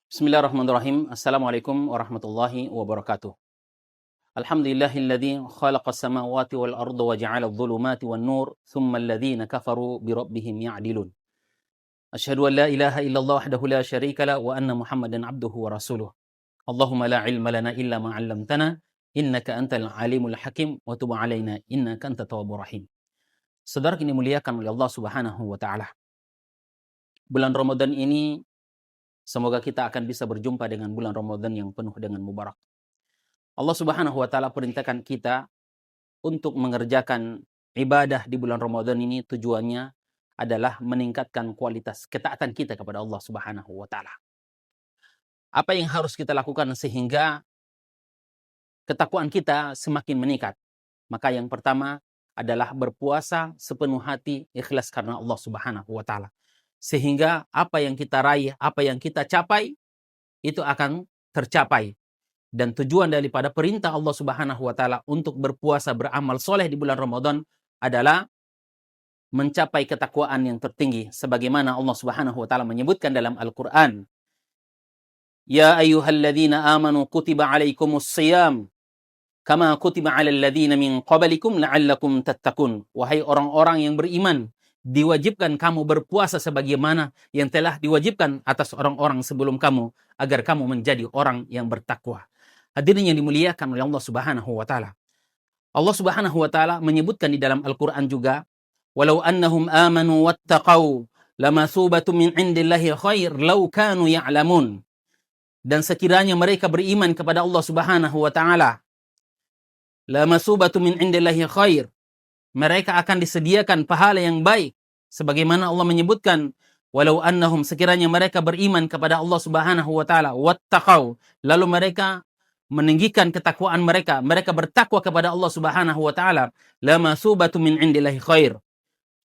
Bismillahirrahmanirrahim. Assalamualaikum warahmatullahi wabarakatuh. Alhamdulillahilladzi khalaqas samawati wal arda wa ja'ala adh-dhulumati wan nur, thumma alladhina kafaru bi rabbihim ya'dilun. Asyhadu an la ilaha illallah wahdahu la syarika la wa anna Muhammadan abduhu wa rasuluh. Allahumma la ilma lana illa ma 'allamtana innaka antal alimul hakim wa tub 'alaina innaka antat tawwabur rahim. Saudara yang dimuliakan oleh Allah Subhanahu wa taala. Bulan Ramadan ini semoga kita akan bisa berjumpa dengan bulan Ramadan yang penuh dengan mubarak. Allah Subhanahu wa taala perintahkan kita untuk mengerjakan ibadah di bulan Ramadan ini, tujuannya adalah meningkatkan kualitas ketaatan kita kepada Allah Subhanahu wa taala. Apa yang harus kita lakukan sehingga ketakwaan kita semakin meningkat? Maka yang pertama adalah berpuasa sepenuh hati ikhlas karena Allah Subhanahu wa taala. Sehingga apa yang kita raih, apa yang kita capai itu akan tercapai. Dan tujuan daripada perintah Allah Subhanahu wa taala untuk berpuasa beramal soleh di bulan Ramadan adalah mencapai ketakwaan yang tertinggi sebagaimana Allah Subhanahu wa taala menyebutkan dalam Al-Qur'an. Ya ayyuhalladzina amanu kutiba alaikumus shiyam kama kutiba 'alal ladzina min qablikum la'allakum tattaqun. Wahai orang-orang yang beriman, diwajibkan kamu berpuasa sebagaimana yang telah diwajibkan atas orang-orang sebelum kamu agar kamu menjadi orang yang bertakwa. Hadirin yang dimuliakan oleh Allah Subhanahu wa taala. Allah Subhanahu wa taala menyebutkan di dalam Al-Qur'an juga, "Walau annahum amanu wattaqau lamatsubatun min 'indillahi khair law kanu ya'lamun." Dan sekiranya mereka beriman kepada Allah Subhanahu wa taala, lamatsubatun min 'indillahi khair, mereka akan disediakan pahala yang baik sebagaimana Allah menyebutkan, walau annahum, sekiranya mereka beriman kepada Allah Subhanahu wa taala, wattaqau, lalu mereka meninggikan ketakwaan mereka, mereka bertakwa kepada Allah Subhanahu wa taala, lamatsubatun min 'indillahi khair.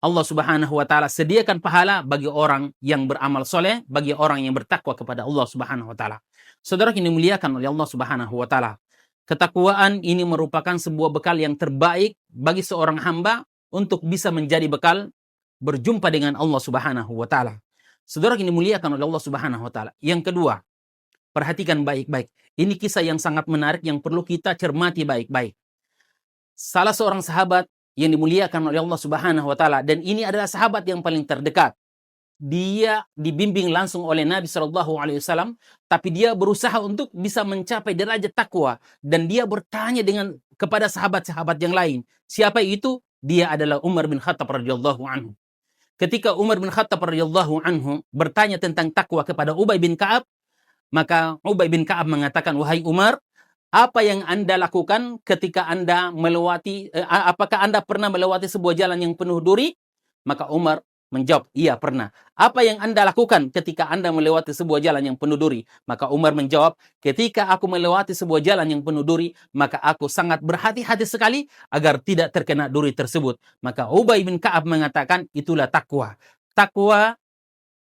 Allah Subhanahu wa taala sediakan pahala bagi orang yang beramal soleh, bagi orang yang bertakwa kepada Allah Subhanahu wa taala. Saudara yang dimuliakan oleh Allah Subhanahu wa taala, ketakwaan ini merupakan sebuah bekal yang terbaik bagi seorang hamba untuk bisa menjadi bekal berjumpa dengan Allah Subhanahu wa taala. Saudara yang dimuliakan oleh Allah Subhanahu wa taala. Yang kedua, perhatikan baik-baik. Ini kisah yang sangat menarik yang perlu kita cermati baik-baik. Salah seorang sahabat yang dimuliakan oleh Allah Subhanahu wa taala, dan ini adalah sahabat yang paling terdekat. Dia dibimbing langsung oleh Nabi Shallallahu Alaihi Wasallam, tapi dia berusaha untuk bisa mencapai derajat takwa, dan dia bertanya kepada sahabat-sahabat yang lain. Siapa itu? Dia adalah Umar bin Khattab radhiyallahu anhu. Ketika Umar bin Khattab radhiyallahu anhu bertanya tentang takwa kepada Ubay bin Ka'ab, maka Ubay bin Ka'ab mengatakan, wahai Umar, apa yang Anda lakukan ketika Anda apakah Anda pernah melewati sebuah jalan yang penuh duri? Maka Umar menjawab, iya pernah. Apa yang Anda lakukan ketika Anda melewati sebuah jalan yang penuh duri? Maka Umar menjawab, ketika aku melewati sebuah jalan yang penuh duri, maka aku sangat berhati-hati sekali agar tidak terkena duri tersebut. Maka Ubay bin Ka'ab mengatakan, itulah takwa. Takwa,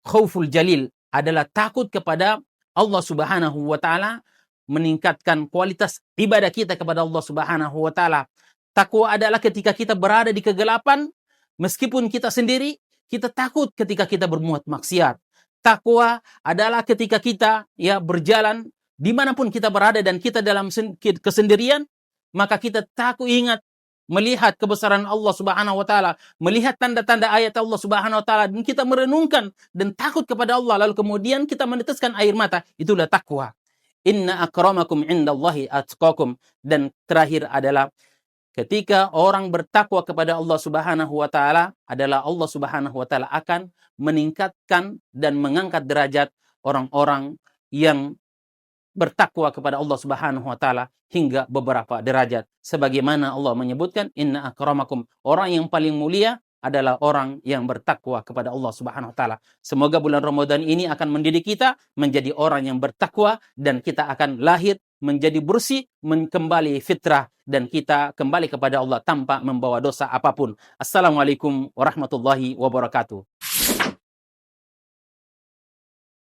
khauful jalil, adalah takut kepada Allah Subhanahu wa taala, meningkatkan kualitas ibadah kita kepada Allah Subhanahu wa taala. Takwa adalah ketika kita berada di kegelapan, meskipun kita sendiri, kita takut ketika kita berbuat maksiat. Takwa adalah ketika kita berjalan dimanapun kita berada dan kita dalam kesendirian, maka kita takut ingat melihat kebesaran Allah Subhanahu wa taala, melihat tanda-tanda ayat Allah Subhanahu wa taala, dan kita merenungkan dan takut kepada Allah, lalu kemudian kita meneteskan air mata. Itulah takwa. Inna akramakum indallahi atqakum. Dan terakhir adalah ketika orang bertakwa kepada Allah Subhanahu wa taala, adalah Allah Subhanahu wa taala akan meningkatkan dan mengangkat derajat orang-orang yang bertakwa kepada Allah Subhanahu wa taala hingga beberapa derajat. Sebagaimana Allah menyebutkan, inna akramakum, orang yang paling mulia adalah orang yang bertakwa kepada Allah Subhanahu wa taala. Semoga bulan Ramadan ini akan mendidik kita menjadi orang yang bertakwa, dan kita akan lahir menjadi bersih, kembali fitrah, dan kita kembali kepada Allah tanpa membawa dosa apapun. Assalamualaikum warahmatullahi wabarakatuh.